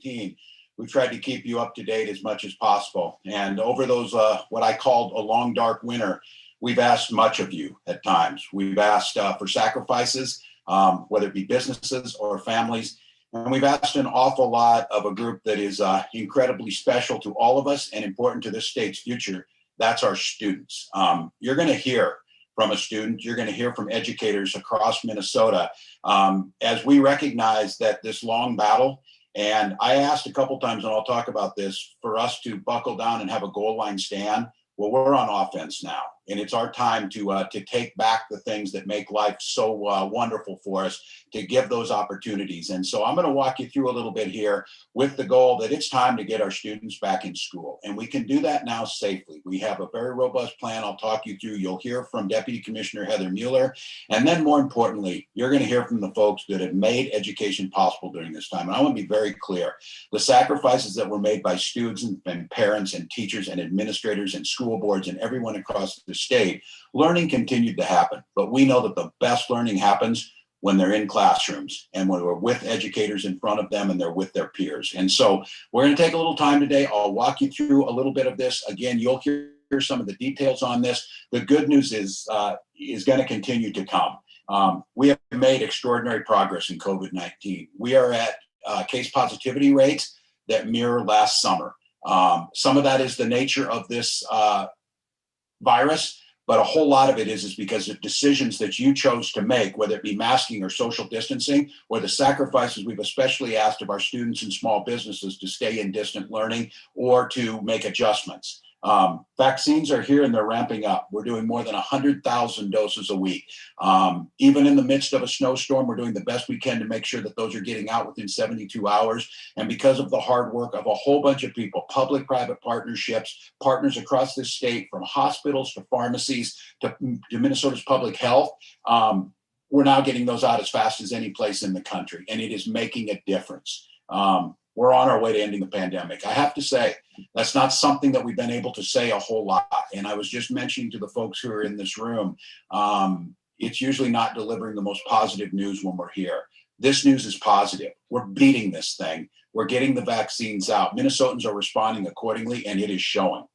COVID-19, we've tried to keep you up to date as much as possible. And over those, what I called a long, dark winter, we've asked much of you at times. We've asked for sacrifices, whether it be businesses or families. And we've asked an awful lot of a group that is incredibly special to all of us and important to this state's future. That's our students. You're going to hear from a student. You're going to hear from educators across Minnesota as we recognize that this long battle, and I asked a couple times, and I'll talk about this, for us to buckle down and have a goal line stand. Well, we're on offense now, and it's our time to take back the things that make life so wonderful for us, to give those opportunities. And so I'm going to walk you through a little bit here with the goal that it's time to get our students back in school, and we can do that now safely. We have a very robust plan I'll talk you through. You'll hear from Deputy Commissioner Heather Mueller, and then more importantly, you're going to hear from the folks that have made education possible during this time. And I want to be very clear. The sacrifices that were made by students and parents and teachers and administrators and school boards and everyone across the state, learning continued to happen. But we know that the best learning happens when they're in classrooms and when we're with educators in front of them and they're with their peers. And so we're going to take a little time today. I'll walk you through a little bit of this. Again, you'll hear some of the details on this. The good news is going to continue to come. We have made extraordinary progress in COVID-19. We are at case positivity rates that mirror last summer. Some of that is the nature of this virus, but a whole lot of it is because of decisions that you chose to make, whether it be masking or social distancing, or the sacrifices we've especially asked of our students and small businesses to stay in distant learning or to make adjustments. Vaccines are here and they're ramping up. We're doing more than 100,000 doses a week. Even in the midst of a snowstorm, we're doing the best we can to make sure that those are getting out within 72 hours. And because of the hard work of a whole bunch of people, public-private partnerships, partners across this state, from hospitals to pharmacies to Minnesota's public health, we're now getting those out as fast as any place in the country. And it is making a difference. We're on our way to ending the pandemic. I have to say, that's not something that we've been able to say a whole lot. And I was just mentioning to the folks who are in this room, it's usually not delivering the most positive news when we're here. This news is positive. We're beating this thing. We're getting the vaccines out. Minnesotans are responding accordingly, and it is showing.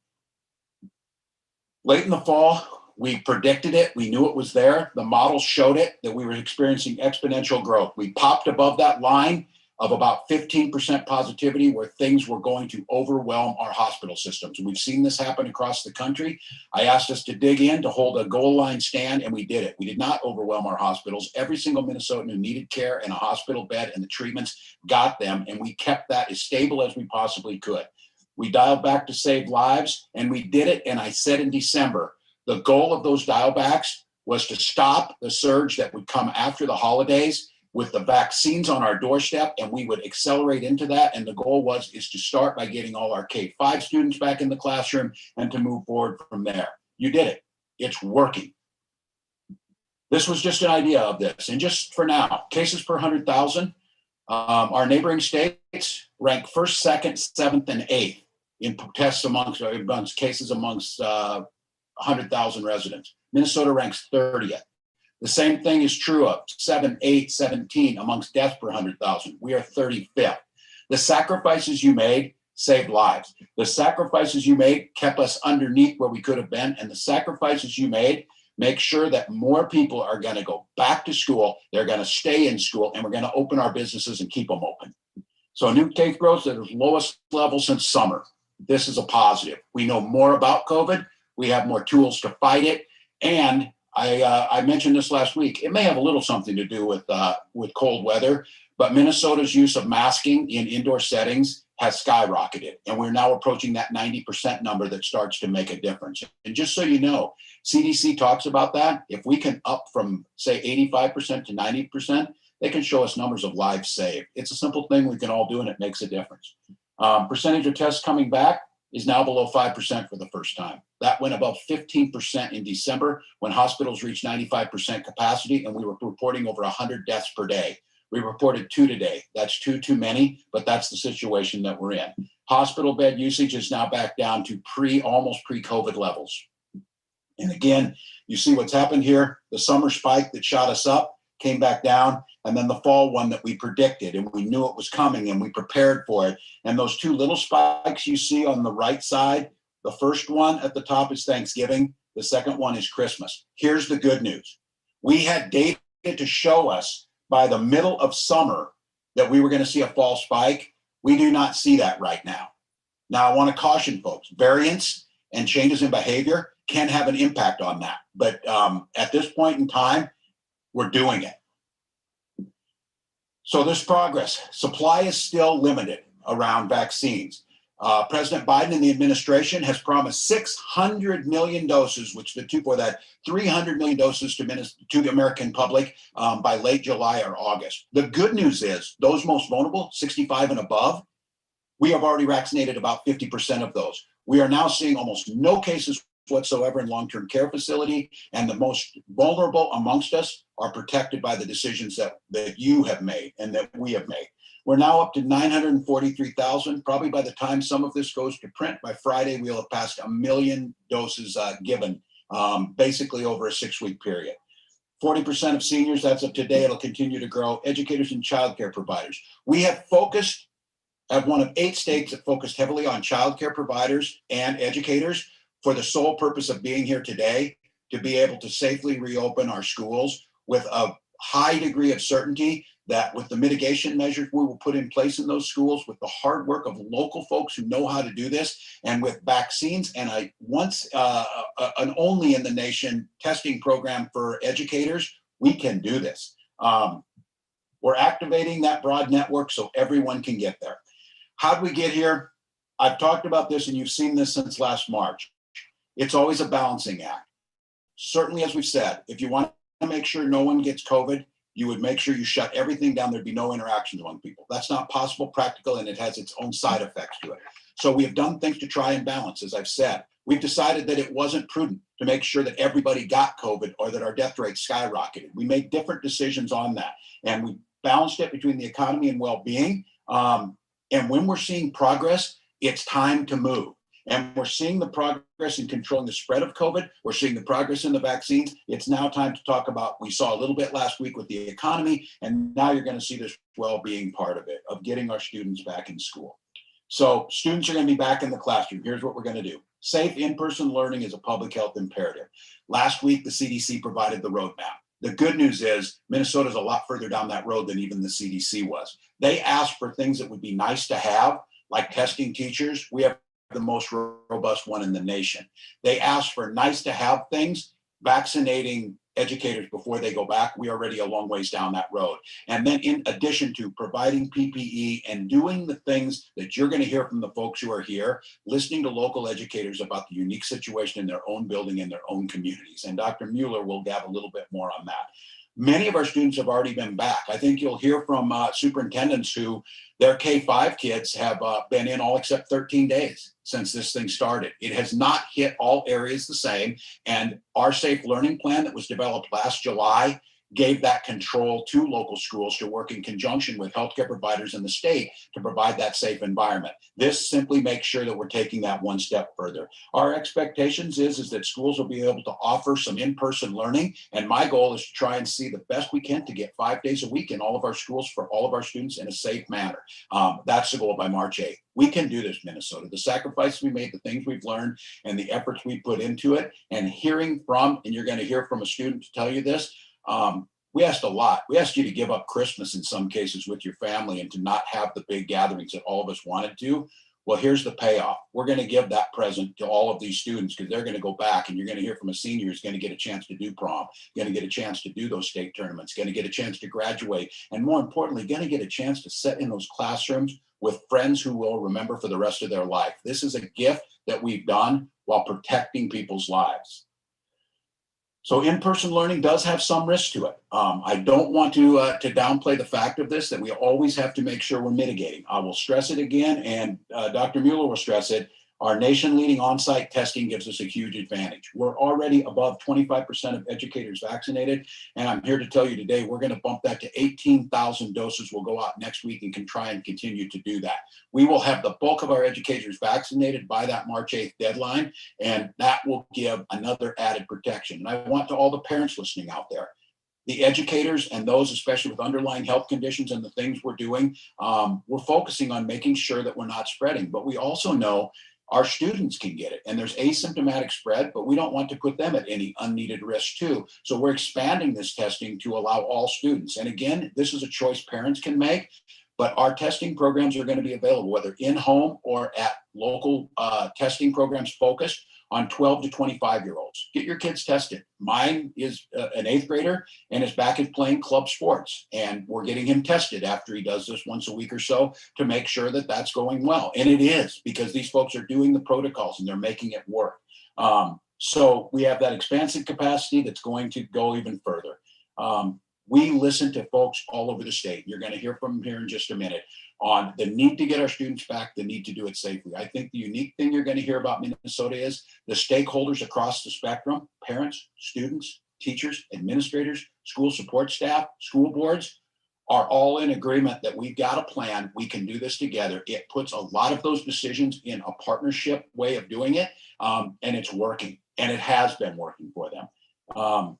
Late in the fall, we predicted it. We knew it was there. The model showed it, that we were experiencing exponential growth. We popped above that line of about 15% positivity, where things were going to overwhelm our hospital systems. We've seen this happen across the country. I asked us to dig in, to hold a goal line stand, and we did it. We did not overwhelm our hospitals. Every single Minnesotan who needed care and a hospital bed and the treatments got them, and we kept that as stable as we possibly could. We dialed back to save lives, and we did it. And I said in December, the goal of those dial backs was to stop the surge that would come after the holidays with the vaccines on our doorstep, and we would accelerate into that. And the goal is to start by getting all our K-5 students back in the classroom and to move forward from there. You did it. It's working. This was just an idea of this. And just for now, cases per 100,000, our neighboring states rank first, second, seventh, and eighth in tests amongst cases amongst 100,000 residents. Minnesota ranks 30th. The same thing is true of 7, 8, 17 amongst deaths per 100,000. We are 35th. The sacrifices you made saved lives. The sacrifices you made kept us underneath where we could have been. And the sacrifices you made make sure that more people are going to go back to school. They're going to stay in school, and we're going to open our businesses and keep them open. So new case growth at its lowest level since summer. This is a positive. We know more about COVID. We have more tools to fight it. And I mentioned this last week. It may have a little something to do with cold weather, but Minnesota's use of masking in indoor settings has skyrocketed, and we're now approaching that 90% number that starts to make a difference. And just so you know, CDC talks about that. If we can up from, say, 85% to 90%, they can show us numbers of lives saved. It's a simple thing we can all do, and it makes a difference. Percentage of tests coming back is now below 5% for the first time. That went above 15% in December when hospitals reached 95% capacity, and we were reporting over 100 deaths per day. We reported 2 today. That's 2 too many, but that's the situation that we're in. Hospital bed usage is now back down to almost pre-COVID levels. And again, you see what's happened here. The summer spike that shot us up came back down, and then the fall one that we predicted, and we knew it was coming, and we prepared for it. And those two little spikes you see on the right side, the first one at the top is Thanksgiving. The second one is Christmas. Here's the good news. We had data to show us by the middle of summer that we were going to see a fall spike. We do not see that right now. Now, I want to caution folks, variants and changes in behavior can have an impact on that. But at this point in time, we're doing it. So there's progress. Supply is still limited around vaccines. President Biden and the administration has promised 600 million doses, which the two for that 300 million doses to the American public by late July or August. The good news is those most vulnerable, 65 and above, we have already vaccinated about 50% of those. We are now seeing almost no cases whatsoever in long-term care facility, and the most vulnerable amongst us are protected by the decisions that you have made and that we have made. We're now up to 943,000. Probably by the time some of this goes to print, by Friday, we'll have passed 1 million doses given, basically over a 6-week period. 40% of seniors, that's up today, it'll continue to grow. Educators and childcare providers. We have one of 8 states that focused heavily on childcare providers and educators for the sole purpose of being here today, to be able to safely reopen our schools with a high degree of certainty that with the mitigation measures we will put in place in those schools, with the hard work of local folks who know how to do this, and with vaccines and an only in the nation testing program for educators, we can do this. We're activating that broad network so everyone can get there. How'd we get here? I've talked about this and you've seen this since last March. It's always a balancing act. Certainly, as we've said, if you want to make sure no one gets COVID, you would make sure you shut everything down. There'd be no interactions among people. That's not possible, practical, and it has its own side effects to it. So we have done things to try and balance, as I've said. We've decided that it wasn't prudent to make sure that everybody got COVID or that our death rate skyrocketed. We made different decisions on that, and we balanced it between the economy and well-being. And when we're seeing progress, it's time to move. And we're seeing the progress in controlling the spread of COVID. We're seeing the progress in the vaccines. It's now time to talk about, we saw a little bit last week with the economy, and now you're going to see this well-being part of it, of getting our students back in school. So students are going to be back in the classroom. Here's what we're going to do. Safe in-person learning is a public health imperative. Last week, the CDC provided the roadmap. The good news is Minnesota's a lot further down that road than even the CDC was. They asked for things that would be nice to have, like testing teachers. We have the most robust one in the nation. They asked for nice to have things, vaccinating educators before they go back. We are already a long ways down that road. And then in addition to providing PPE and doing the things that you're going to hear from the folks who are here, listening to local educators about the unique situation in their own building and their own communities. And Dr. Mueller will have a little bit more on that. Many of our students have already been back. I think you'll hear from superintendents who their K-5 kids have been in all except 13 days since this thing started. It has not hit all areas the same. And our safe learning plan that was developed last July gave that control to local schools to work in conjunction with healthcare providers in the state to provide that safe environment. This simply makes sure that we're taking that one step further. Our expectations is that schools will be able to offer some in-person learning. And my goal is to try and see the best we can to get 5 days a week in all of our schools for all of our students in a safe manner. That's the goal by March 8th. We can do this, Minnesota. The sacrifices we made, the things we've learned, and the efforts we put into it, and hearing from, and you're going to hear from a student to tell you this, we asked a lot. We asked you to give up Christmas in some cases with your family and to not have the big gatherings that all of us wanted to. Well, here's the payoff. We're going to give that present to all of these students because they're going to go back, and you're going to hear from a senior who's going to get a chance to do prom, going to get a chance to do those state tournaments, going to get a chance to graduate, and more importantly, going to get a chance to sit in those classrooms with friends who will remember for the rest of their life. This is a gift that we've done while protecting people's lives. So in-person learning does have some risk to it. I don't want to downplay the fact of this, that we always have to make sure we're mitigating. I will stress it again, and Dr. Mueller will stress it. Our nation-leading on-site testing gives us a huge advantage. We're already above 25% of educators vaccinated, and I'm here to tell you today we're going to bump that to 18,000 doses. We'll go out next week and can try and continue to do that. We will have the bulk of our educators vaccinated by that March 8th deadline, and that will give another added protection. And I want to all the parents listening out there, the educators and those, especially with underlying health conditions and the things we're doing, we're focusing on making sure that we're not spreading. But we also know our students can get it, and there's asymptomatic spread, but we don't want to put them at any unneeded risk too. So we're expanding this testing to allow all students. And again, this is a choice parents can make, but our testing programs are going to be available, whether in home or at local testing programs focused on 12 to 25-year-olds. Get your kids tested. Mine is an 8th grader and is back at playing club sports. And we're getting him tested after he does this once a week or so to make sure that that's going well. And it is, because these folks are doing the protocols and they're making it work. So we have that expansive capacity that's going to go even further. We listen to folks all over the state. You're going to hear from them here in just a minute on the need to get our students back, the need to do it safely. I think the unique thing you're going to hear about Minnesota is the stakeholders across the spectrum, parents, students, teachers, administrators, school support staff, school boards, are all in agreement that we've got a plan. We can do this together. It puts a lot of those decisions in a partnership way of doing it, and it's working, and it has been working for them.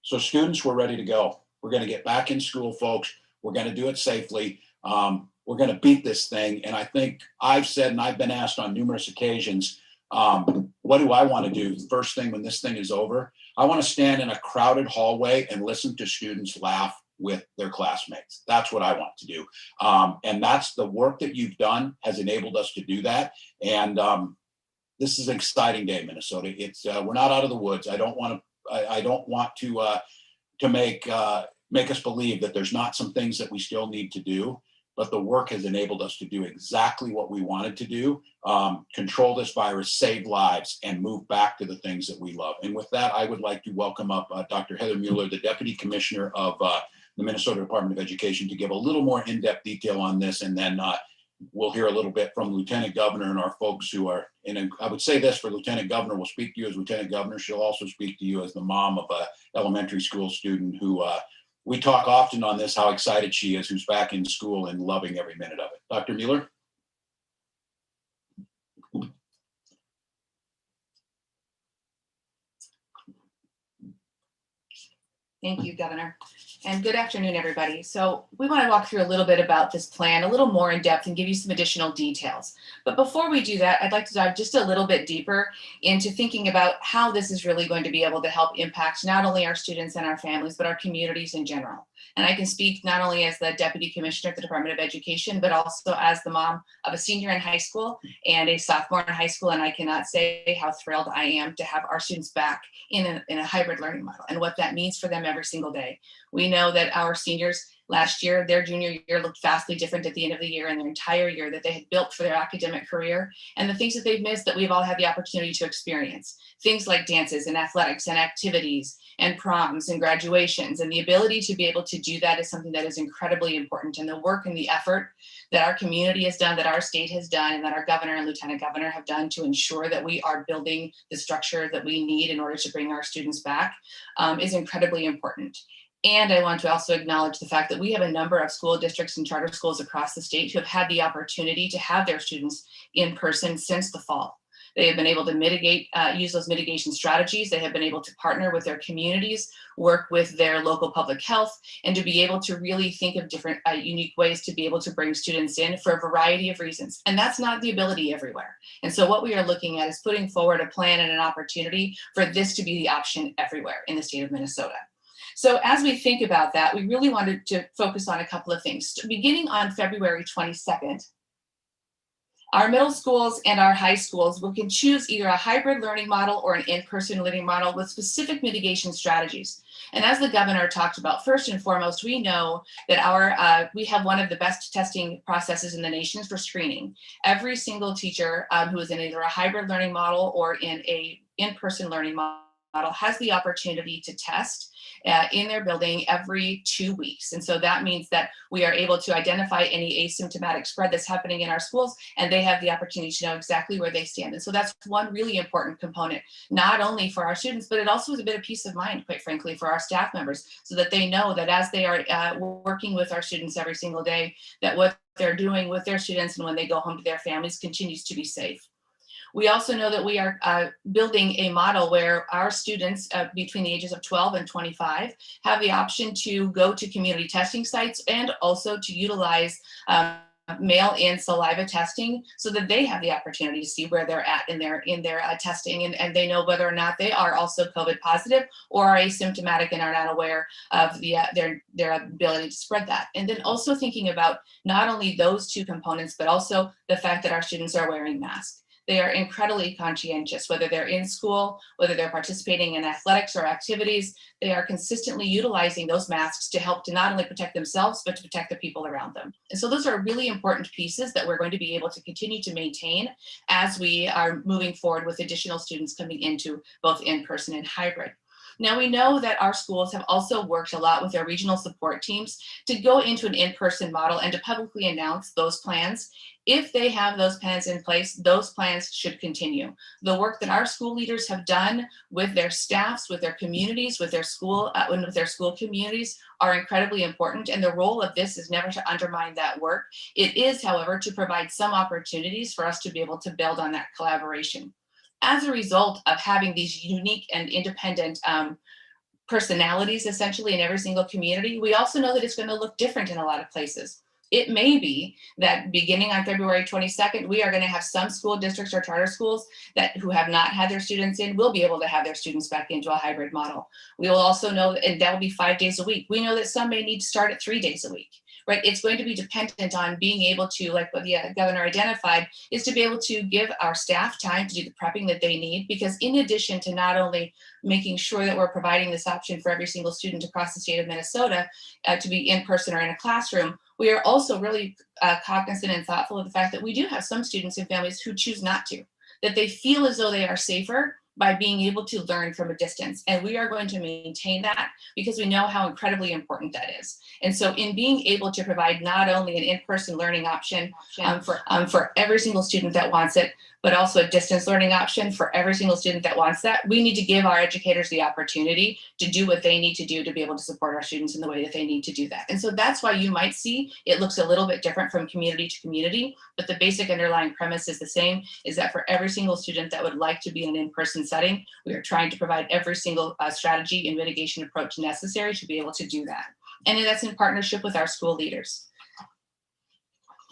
So students, we're ready to go. We're going to get back in school, folks. We're going to do it safely. We're going to beat this thing. And I think I've said, and I've been asked on numerous occasions, what do I want to do first thing when this thing is over? I want to stand in a crowded hallway and listen to students laugh with their classmates. That's what I want to do. And that's the work that you've done has enabled us to do that. And this is an exciting day, Minnesota. It's we're not out of the woods. I don't want to make us believe that there's not some things that we still need to do, but the work has enabled us to do exactly what we wanted to do, control this virus, save lives, and move back to the things that we love. And with that, I would like to welcome up Dr. Heather Mueller, the Deputy Commissioner of the Minnesota Department of Education, to give a little more in-depth detail on this, and then we'll hear a little bit from Lieutenant Governor and our folks who are, and I would say this for Lieutenant Governor, will speak to you as Lieutenant Governor. She'll also speak to you as the mom of an elementary school student who we talk often on this, how excited she is, who's back in school and loving every minute of it. Dr. Mueller? Thank you, Governor. And good afternoon, everybody. So we want to walk through a little bit about this plan, a little more in depth, and give you some additional details. But before we do that, I'd like to dive just a little bit deeper into thinking about how this is really going to be able to help impact not only our students and our families, but our communities in general. And I can speak not only as the Deputy Commissioner of the Department of Education, but also as the mom of a senior in high school and a sophomore in high school. And I cannot say how thrilled I am to have our students back in a hybrid learning model and what that means for them every single day. We know that our seniors last year, their junior year looked vastly different at the end of the year, and their entire year that they had built for their academic career, and the things that they've missed that we've all had the opportunity to experience. Things like dances and athletics and activities and proms and graduations, and the ability to be able to do that is something that is incredibly important. And the work and the effort that our community has done, that our state has done, and that our governor and lieutenant governor have done to ensure that we are building the structure that we need in order to bring our students back is incredibly important. And I want to also acknowledge the fact that we have a number of school districts and charter schools across the state who have had the opportunity to have their students in person since the fall. They have been able to use those mitigation strategies. They have been able to partner with their communities, work with their local public health, and to be able to really think of different unique ways to be able to bring students in for a variety of reasons. And that's not the ability everywhere. And so what we are looking at is putting forward a plan and an opportunity for this to be the option everywhere in the state of Minnesota. So as we think about that, we really wanted to focus on a couple of things. Beginning on February 22nd, our middle schools and our high schools can choose either a hybrid learning model or an in-person learning model with specific mitigation strategies. And as the governor talked about, first and foremost, we know that we have one of the best testing processes in the nation for screening. Every single teacher who is in either a hybrid learning model or in a in-person learning model has the opportunity to test in their building every 2 weeks. And so that means that we are able to identify any asymptomatic spread that's happening in our schools, and they have the opportunity to know exactly where they stand. And so that's one really important component, not only for our students, but it also is a bit of peace of mind, quite frankly, for our staff members, so that they know that as they are working with our students every single day, that what they're doing with their students and when they go home to their families continues to be safe. We also know that we are building a model where our students between the ages of 12 and 25 have the option to go to community testing sites and also to utilize mail-in saliva testing so that they have the opportunity to see where they're at in their testing, and they know whether or not they are also COVID positive or are asymptomatic and are not aware of their ability to spread that. And then also thinking about not only those two components, but also the fact that our students are wearing masks. They are incredibly conscientious, whether they're in school, whether they're participating in athletics or activities, they are consistently utilizing those masks to help to not only protect themselves, but to protect the people around them. And so those are really important pieces that we're going to be able to continue to maintain as we are moving forward with additional students coming into both in-person and hybrid. Now, we know that our schools have also worked a lot with their regional support teams to go into an in-person model and to publicly announce those plans. If they have those plans in place, those plans should continue. The work that our school leaders have done with their staffs, with their communities, with their school communities are incredibly important. And the role of this is never to undermine that work. It is, however, to provide some opportunities for us to be able to build on that collaboration. As a result of having these unique and independent personalities essentially in every single community, we also know that it's going to look different in a lot of places. It may be that beginning on February 22nd, we are going to have some school districts or charter schools who have not had their students in will be able to have their students back into a hybrid model. We will also know, and that will be 5 days a week. We know that some may need to start at 3 days a week. Right? It's going to be dependent on being able to, like what the governor identified, is to be able to give our staff time to do the prepping that they need. Because in addition to not only making sure that we're providing this option for every single student across the state of Minnesota to be in person or in a classroom, we are also really cognizant and thoughtful of the fact that we do have some students and families who choose not to, that they feel as though they are safer by being able to learn from a distance. And we are going to maintain that because we know how incredibly important that is. And so in being able to provide not only an in-person learning option for every single student that wants it, but also a distance learning option for every single student that wants that, we need to give our educators the opportunity to do what they need to do to be able to support our students in the way that they need to do that. And so that's why you might see it looks a little bit different from community to community, but the basic underlying premise is the same, is that for every single student that would like to be in an in-person setting, we are trying to provide every single strategy and mitigation approach necessary to be able to do that. And that's in partnership with our school leaders.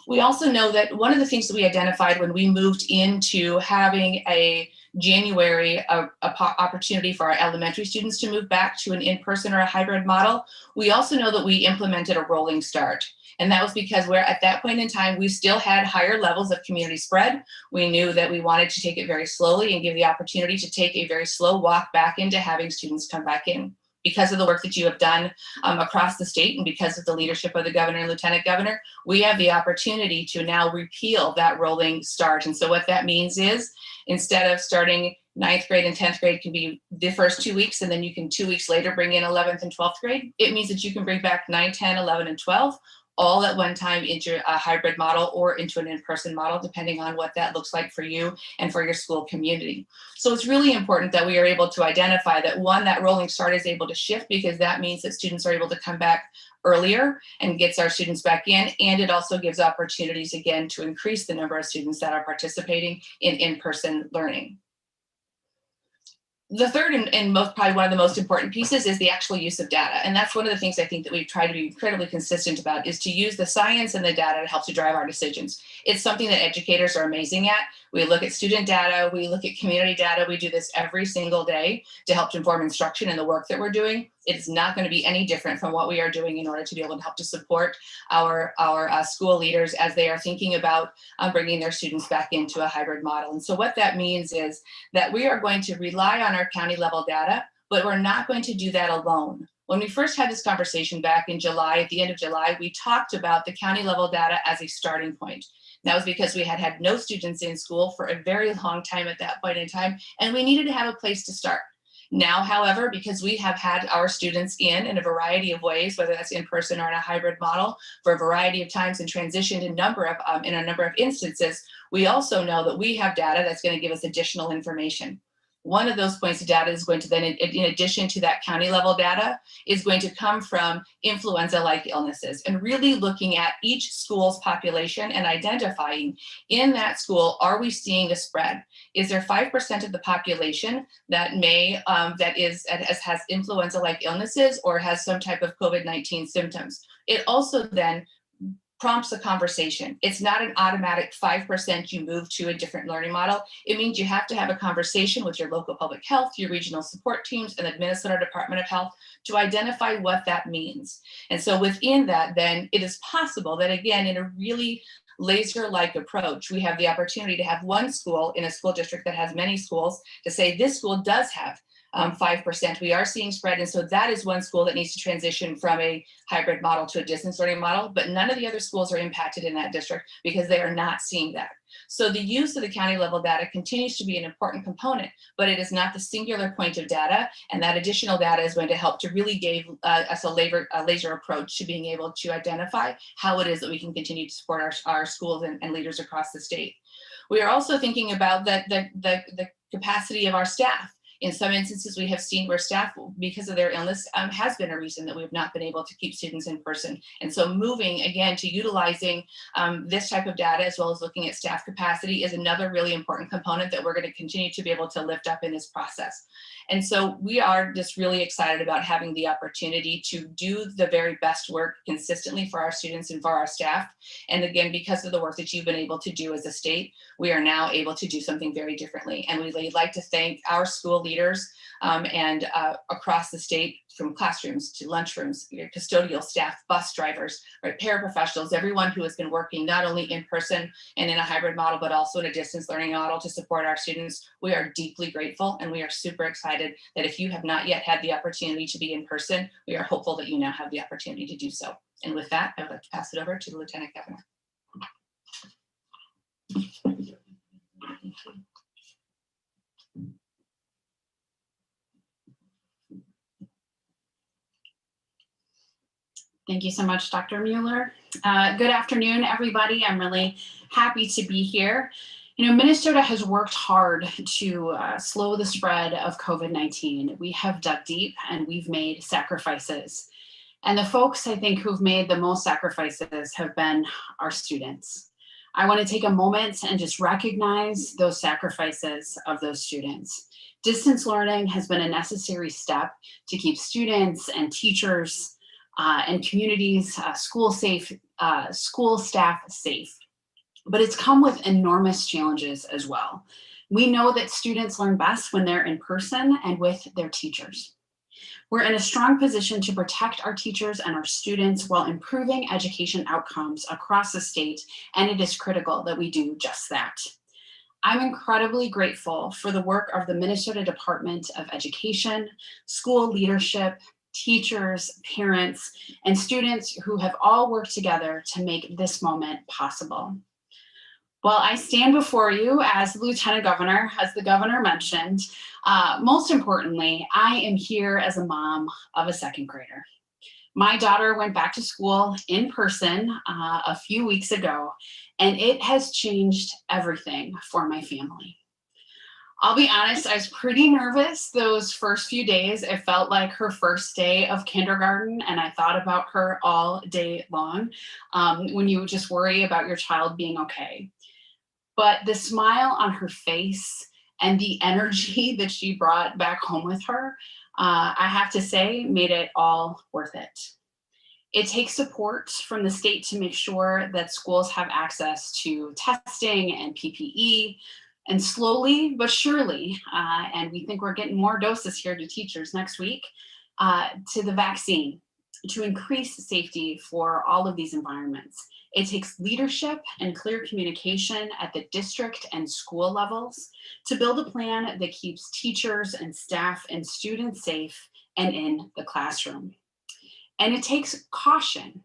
We also know that one of the things that we identified when we moved into having a January opportunity for our elementary students to move back to an in-person or a hybrid model, we also know that we implemented a rolling start. And that was because we're at that point in time, we still had higher levels of community spread. We knew that we wanted to take it very slowly and give the opportunity to take a very slow walk back into having students come back in. Because of the work that you have done across the state and because of the leadership of the governor and lieutenant governor, we have the opportunity to now repeal that rolling start. And so what that means is instead of starting 9th grade and 10th grade can be the first 2 weeks, and then you can 2 weeks later bring in 11th and 12th grade, it means that you can bring back 9, 10, 11, and 12 all at one time into a hybrid model or into an in-person model, depending on what that looks like for you and for your school community. So it's really important that we are able to identify that, one, that rolling start is able to shift, because that means that students are able to come back earlier and gets our students back in. And it also gives opportunities, again, to increase the number of students that are participating in in-person learning. The third and most, probably one of the most important pieces is the actual use of data. And that's one of the things I think that we've tried to be incredibly consistent about, is to use the science and the data to help to drive our decisions. It's something that educators are amazing at. We look at student data, we look at community data. We do this every single day to help to inform instruction and the work that we're doing. It's not going to be any different from what we are doing in order to be able to help to support our school leaders as they are thinking about bringing their students back into a hybrid model. And so what that means is that we are going to rely on our county level data, but we're not going to do that alone. When we first had this conversation back in July, at the end of July, we talked about the county level data as a starting point. That was because we had had no students in school for a very long time at that point in time, and we needed to have a place to start. Now, however, because we have had our students in a variety of ways, whether that's in person or in a hybrid model, for a variety of times and transitioned in a number of instances, we also know that we have data that's going to give us additional information. One of those points of data is going to then, in addition to that county level data, is going to come from influenza-like illnesses, and really looking at each school's population and identifying in that school, are we seeing a spread? Is there 5% of the population that has influenza-like illnesses or has some type of COVID-19 symptoms? It also then prompts a conversation. It's not an automatic 5% you move to a different learning model. It means you have to have a conversation with your local public health, your regional support teams, and the Minnesota Department of Health to identify what that means. And so within that, then it is possible that, again, in a really laser-like approach, we have the opportunity to have one school in a school district that has many schools to say this school does have 5%. We are seeing spread. And so that is one school that needs to transition from a hybrid model to a distance learning model, but none of the other schools are impacted in that district because they are not seeing that. So the use of the county level data continues to be an important component, but it is not the singular point of data. And that additional data is going to help to really give us a laser approach to being able to identify how it is that we can continue to support our schools and leaders across the state. We are also thinking about the capacity of our staff. In some instances, we have seen where staff, because of their illness, has been a reason that we have not been able to keep students in person. And so moving, again, to utilizing this type of data, as well as looking at staff capacity, is another really important component that we're going to continue to be able to lift up in this process. And so we are just really excited about having the opportunity to do the very best work consistently for our students and for our staff. And again, because of the work that you've been able to do as a state, we are now able to do something very differently. And we'd like to thank our school leaders and across the state, from classrooms to lunchrooms, custodial staff, bus drivers, right, paraprofessionals, everyone who has been working not only in person and in a hybrid model, but also in a distance learning model to support our students. We are deeply grateful, and we are super excited that if you have not yet had the opportunity to be in person, we are hopeful that you now have the opportunity to do so. And with that, I would like to pass it over to the Lieutenant Governor. Thank you so much, Dr. Mueller. Good afternoon, everybody. I'm really happy to be here. You know, Minnesota has worked hard to slow the spread of COVID-19. We have dug deep and we've made sacrifices. And the folks, I think, who've made the most sacrifices have been our students. I want to take a moment and just recognize those sacrifices of those students. Distance learning has been a necessary step to keep students and teachers and communities, school staff safe. But it's come with enormous challenges as well. We know that students learn best when they're in person and with their teachers. We're in a strong position to protect our teachers and our students while improving education outcomes across the state, and it is critical that we do just that. I'm incredibly grateful for the work of the Minnesota Department of Education, school leadership, teachers, parents, and students who have all worked together to make this moment possible. Well, I stand before you as Lieutenant Governor, as the governor mentioned. Most importantly, I am here as a mom of a second grader. My daughter went back to school in person a few weeks ago, and it has changed everything for my family. I'll be honest, I was pretty nervous those first few days. It felt like her first day of kindergarten, and I thought about her all day long when you just worry about your child being okay. But the smile on her face and the energy that she brought back home with her, I have to say, made it all worth it. It takes support from the state to make sure that schools have access to testing and PPE, and slowly but surely, and we think we're getting more doses here to teachers next week, to the vaccine to increase safety for all of these environments. It takes leadership and clear communication at the district and school levels to build a plan that keeps teachers and staff and students safe and in the classroom. And it takes caution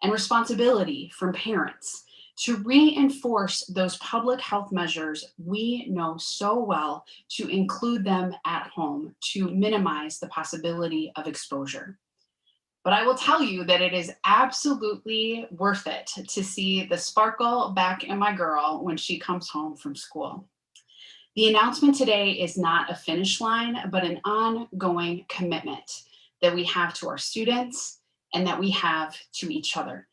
and responsibility from parents to reinforce those public health measures we know so well, to include them at home to minimize the possibility of exposure. But I will tell you that it is absolutely worth it to see the sparkle back in my girl when she comes home from school. The announcement today is not a finish line, but an ongoing commitment that we have to our students and that we have to each other.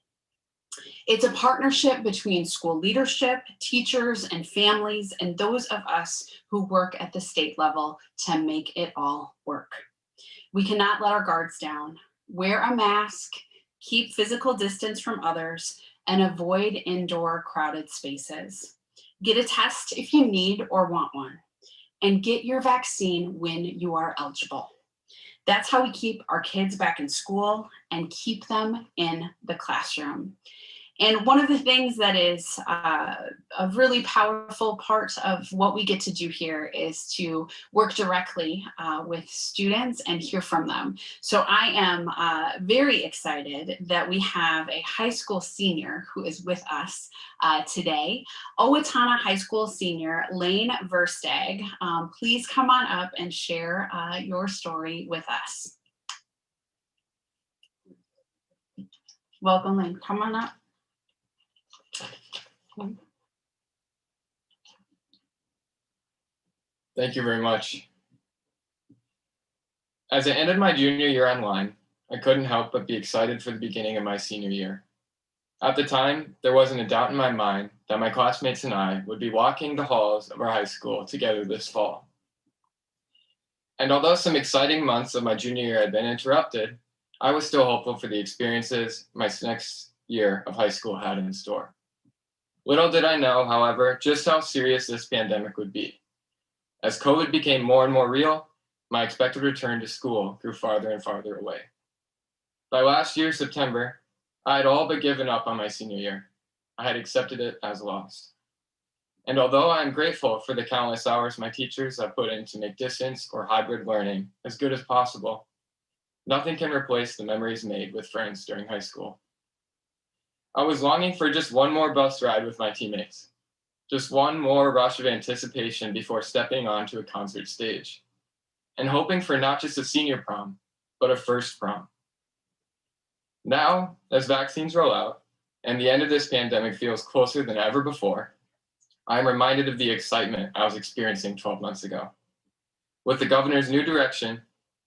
It's a partnership between school leadership, teachers, and families, and those of us who work at the state level to make it all work. We cannot let our guards down. Wear a mask, keep physical distance from others, and avoid indoor crowded spaces. Get a test if you need or want one, and get your vaccine when you are eligible. That's how we keep our kids back in school and keep them in the classroom. And one of the things that is a really powerful part of what we get to do here is to work directly with students and hear from them. So I am very excited that we have a high school senior who is with us today. Owatonna High School senior Lane Versteg. Please come on up and share your story with us. Welcome, Lane. Come on up. Thank you very much. As I ended my junior year online, I couldn't help but be excited for the beginning of my senior year. At the time, there wasn't a doubt in my mind that my classmates and I would be walking the halls of our high school together this fall. And although some exciting months of my junior year had been interrupted, I was still hopeful for the experiences my next year of high school had in store. Little did I know, however, just how serious this pandemic would be. As COVID became more and more real, my expected return to school grew farther and farther away. By last year's September, I had all but given up on my senior year. I had accepted it as lost. And although I am grateful for the countless hours my teachers have put in to make distance or hybrid learning as good as possible, nothing can replace the memories made with friends during high school. I was longing for just one more bus ride with my teammates, just one more rush of anticipation before stepping onto a concert stage, and hoping for not just a senior prom, but a first prom. Now, as vaccines roll out and the end of this pandemic feels closer than ever before, I am reminded of the excitement I was experiencing 12 months ago. With the governor's new direction,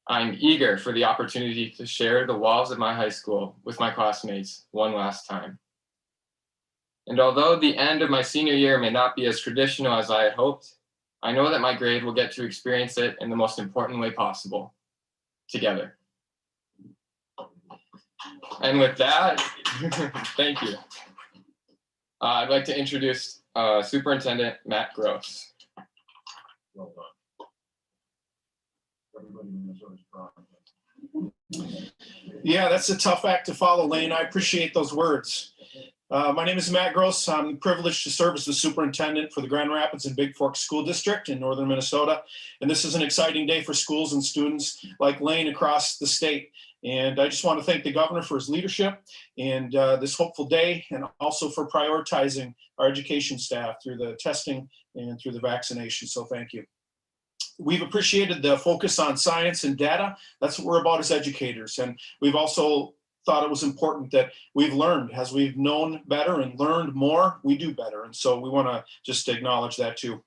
I'm eager for the opportunity to share the walls of my high school with my classmates one last time. And although the end of my senior year may not be as traditional as I had hoped, I know that my grade will get to experience it in the most important way possible, together. And with that, thank you. I'd like to introduce Superintendent Matt Gross. Well done. Yeah, that's a tough act to follow, Lane. I appreciate those words. My name is Matt Gross. I'm privileged to serve as the superintendent for the Grand Rapids and Big Fork School District in northern Minnesota. And this is an exciting day for schools and students like Lane across the state. And I just want to thank the governor for his leadership and this hopeful day, and also for prioritizing our education staff through the testing and through the vaccination. So thank you. We've appreciated the focus on science and data. That's what we're about as educators. And we've also thought it was important that we've learned, as we've known better and learned more, we do better. And so we want to just acknowledge that too.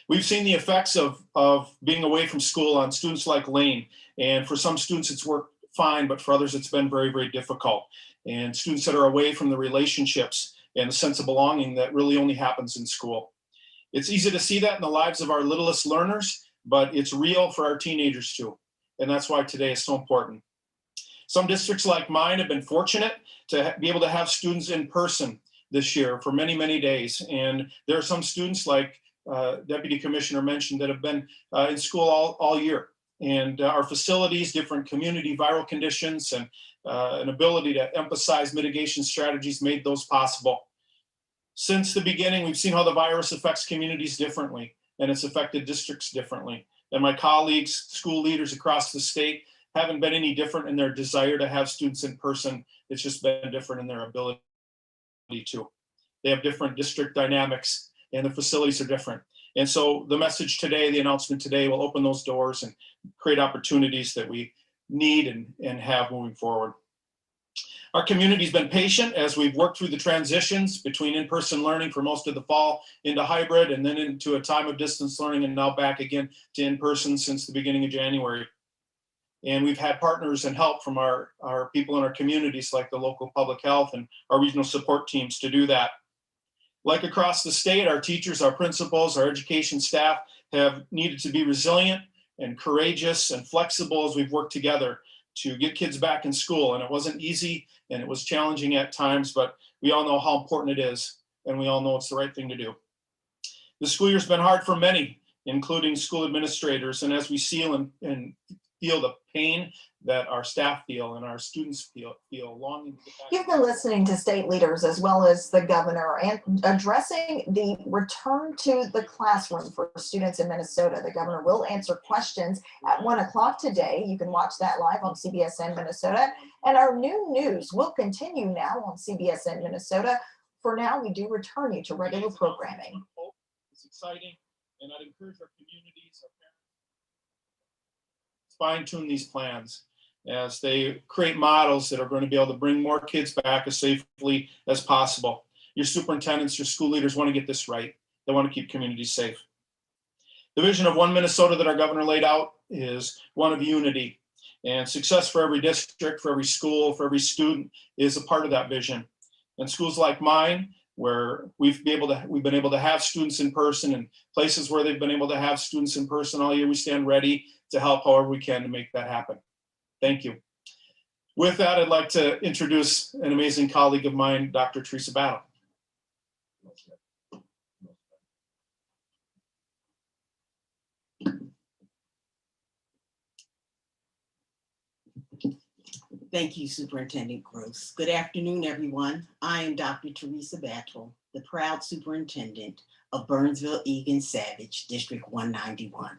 We've seen the effects of being away from school on students like Lane. And for some students, it's worked fine, but for others, it's been very, very difficult. And students that are away from the relationships and the sense of belonging that really only happens in school. It's easy to see that in the lives of our littlest learners, but it's real for our teenagers too. And that's why today is so important. Some districts like mine have been fortunate to be able to have students in person this year for many, many days. And there are some students, like Deputy Commissioner mentioned, that have been in school all year. And our facilities, different community viral conditions, and an ability to emphasize mitigation strategies made those possible. Since the beginning, we've seen how the virus affects communities differently, and it's affected districts differently. And my colleagues, school leaders across the state, haven't been any different in their desire to have students in person. It's just been different in their ability to. They have different district dynamics, and the facilities are different. And so the message today, the announcement today, will open those doors and create opportunities that we need and have moving forward. Our community's been patient as we've worked through the transitions between in-person learning for most of the fall into hybrid and then into a time of distance learning and now back again to in-person since the beginning of January. And we've had partners and help from our people in our communities like the local public health and our regional support teams to do that. Like across the state, our teachers, our principals, our education staff have needed to be resilient and courageous and flexible as we've worked together to get kids back in school. And it wasn't easy and it was challenging at times, but we all know how important it is and we all know it's the right thing to do. The school year's been hard for many, including school administrators. And as we feel the pain that our staff feel and our students feel longing to get back. You've been listening to state leaders as well as the governor and addressing the return to the classroom for students in Minnesota. The governor will answer questions at 1 o'clock today. You can watch that live on CBSN Minnesota. And our new news will continue now on CBSN Minnesota. For now, we do return you to regular programming. It's exciting, and I'd encourage our communities, our parents, fine-tune these plans as they create models that are going to be able to bring more kids back as safely as possible. Your superintendents, your school leaders want to get this right. They want to keep communities safe. The vision of One Minnesota that our governor laid out is one of unity, and success for every district, for every school, for every student is a part of that vision. And schools like mine, where we've been able to have students in person, and places where they've been able to have students in person all year, we stand ready to help however we can to make that happen. Thank you. With that, I'd like to introduce an amazing colleague of mine, Dr. Teresa Battle. Thank you, Superintendent Gross. Good afternoon, everyone. I am Dr. Teresa Battle, the proud superintendent of Burnsville-Egan Savage, District 191.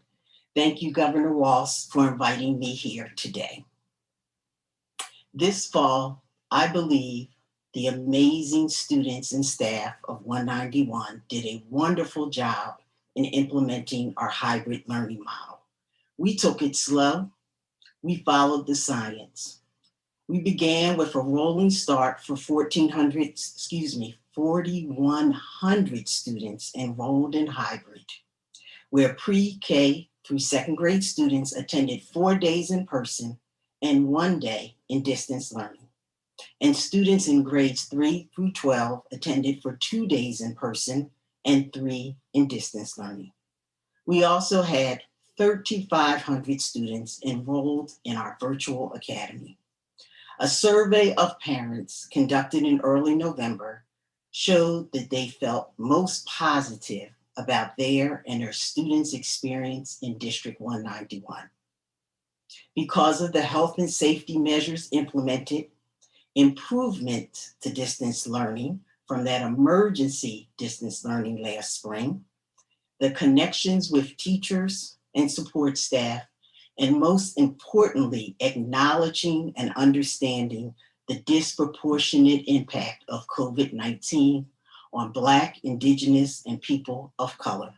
Thank you, Governor Walz, for inviting me here today. This fall, I believe the amazing students and staff of 191 did a wonderful job in implementing our hybrid learning model. We took it slow. We followed the science. We began with a rolling start for 4,100 students enrolled in hybrid, where pre-K through second grade students attended 4 days in person and 1 day in distance learning. And students in grades 3 through 12 attended for 2 days in person and 3 in distance learning. We also had 3,500 students enrolled in our virtual academy. A survey of parents conducted in early November showed that they felt most positive about their and their students' experience in District 191. Because of the health and safety measures implemented, improvement to distance learning from that emergency distance learning last spring, the connections with teachers and support staff, and most importantly, acknowledging and understanding the disproportionate impact of COVID-19 on Black, Indigenous, and people of color.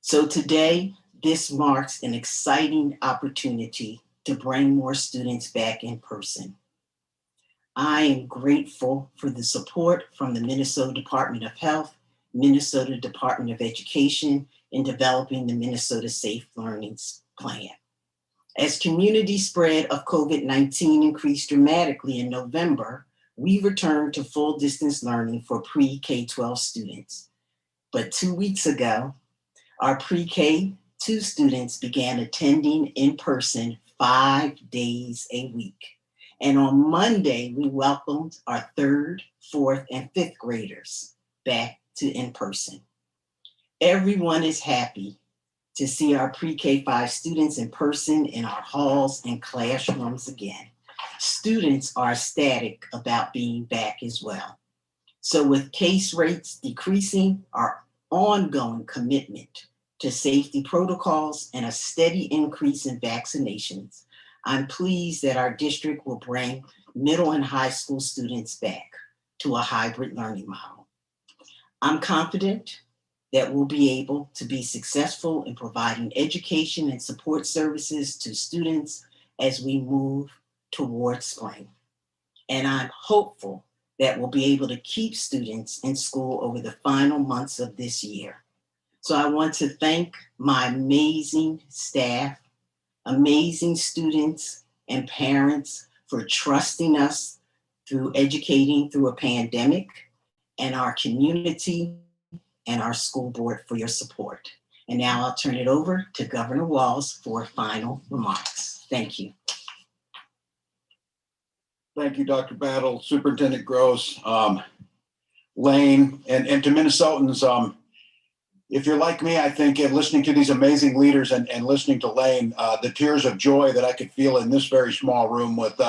So today, this marks an exciting opportunity to bring more students back in person. I am grateful for the support from the Minnesota Department of Health, Minnesota Department of Education in developing the Minnesota Safe Learning Plan. As community spread of COVID-19 increased dramatically in November, we returned to full distance learning for pre-K-12 students. But 2 weeks ago, our pre-K-2 students began attending in person 5 days a week. And on Monday, we welcomed our 3rd, 4th, and 5th graders back to in person. Everyone is happy to see our pre-K-5 students in person in our halls and classrooms again. Students are ecstatic about being back as well. So with case rates decreasing, our ongoing commitment to safety protocols and a steady increase in vaccinations, I'm pleased that our district will bring middle and high school students back to a hybrid learning model. I'm confident that we'll be able to be successful in providing education and support services to students as we move towards spring. And I'm hopeful that we'll be able to keep students in school over the final months of this year. So I want to thank my amazing staff, amazing students and parents for trusting us through educating through a pandemic, and our community and our school board for your support. And now I'll turn it over to Governor Walz for final remarks. Thank you. Thank you, Dr. Battle, Superintendent Gross, Lane, and to Minnesotans. If you're like me, I think listening to these amazing leaders and listening to Lane, the tears of joy that I could feel in this very small room with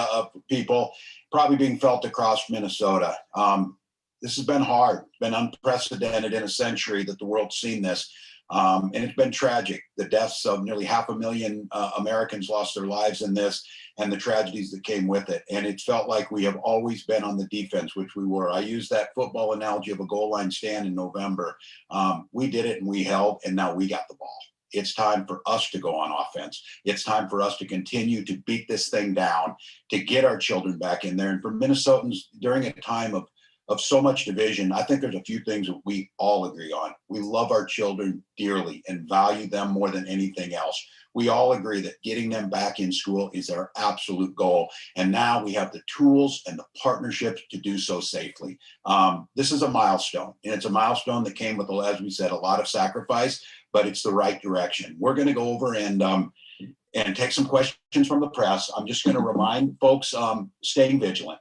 people probably being felt across Minnesota. This has been hard, been unprecedented in a century that the world's seen this. And it's been tragic. The deaths of nearly 500,000 Americans lost their lives in this, and the tragedies that came with it. And it felt like we have always been on the defense, which we were. I used that football analogy of a goal line stand in November. We did it and we held, and now we got the ball. It's time for us to go on offense. It's time for us to continue to beat this thing down, to get our children back in there. And for Minnesotans, during a time of so much division, I think there's a few things that we all agree on. We love our children dearly and value them more than anything else. We all agree that getting them back in school is our absolute goal. And now we have the tools and the partnerships to do so safely. This is a milestone, and it's a milestone that came with, as we said, a lot of sacrifice, but it's the right direction. We're going to go over and take some questions from the press. I'm just going to remind folks, staying vigilant.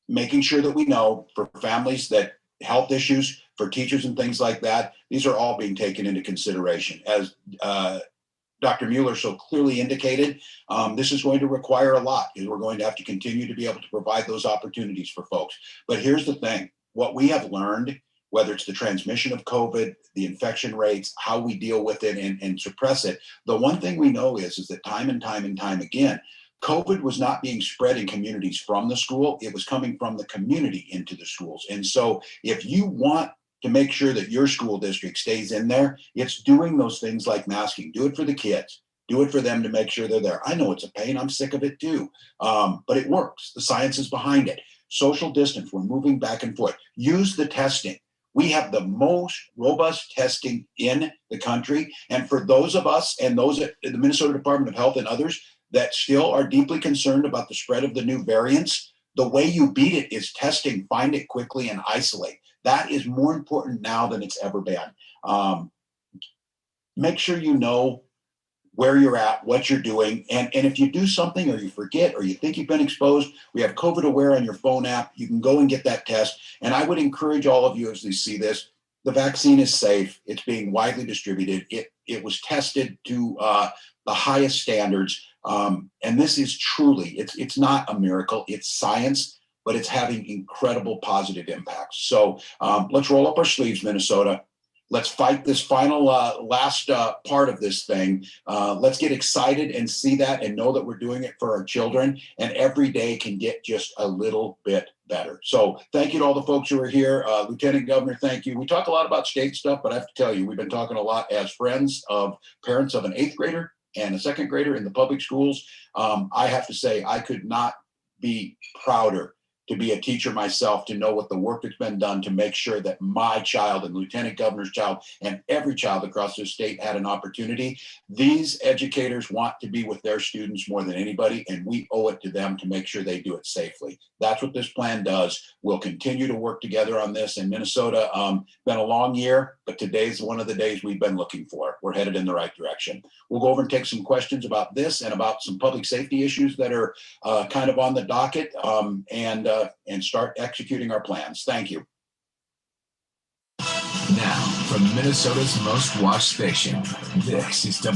Making sure that we know for families that health issues, for teachers and things like that, these are all being taken into consideration. As Dr. Mueller so clearly indicated, this is going to require a lot, because we're going to have to continue to be able to provide those opportunities for folks. But here's the thing, what we have learned, whether it's the transmission of COVID, the infection rates, how we deal with it and suppress it, the one thing we know is that time and time again, COVID was not being spread in communities from the school. It was coming from the community into the schools. And so if you want to make sure that your school district stays in there, it's doing those things like masking. Do it for the kids. Do it for them to make sure they're there. I know it's a pain. I'm sick of it too. But it works. The science is behind it. Social distance. We're moving back and forth. Use the testing. We have the most robust testing in the country. And for those of us and those at the Minnesota Department of Health and others that still are deeply concerned about the spread of the new variants, the way you beat it is testing, find it quickly, and isolate. That is more important now than it's ever been. Make sure you know where you're at, what you're doing, and if you do something or you forget or you think you've been exposed, we have COVID Aware on your phone app. You can go and get that test. And I would encourage all of you as you see this, the vaccine is safe. It's being widely distributed. It was tested to the highest standards. And this is truly, it's not a miracle, it's science, but it's having incredible positive impacts. So let's roll up our sleeves, Minnesota. Let's fight this final last part of this thing. Let's get excited and see that and know that we're doing it for our children, and every day can get just a little bit better. So thank you to all the folks who are here. Lieutenant Governor, thank you. We talk a lot about state stuff, but I have to tell you, we've been talking a lot as friends of parents of an 8th grader and a 2nd grader in the public schools. I have to say, I could not be prouder to be a teacher myself, to know what the work that's been done to make sure that my child and Lieutenant Governor's child and every child across this state had an opportunity. These educators want to be with their students more than anybody, and we owe it to them to make sure they do it safely. That's what this plan does. We'll continue to work together on this. In Minnesota, been a long year, but today's one of the days we've been looking for. We're headed in the right direction. We'll go over and take some questions about this and about some public safety issues that are kind of on the docket, and start executing our plans. Thank you. Now, from Minnesota's most watched station, this is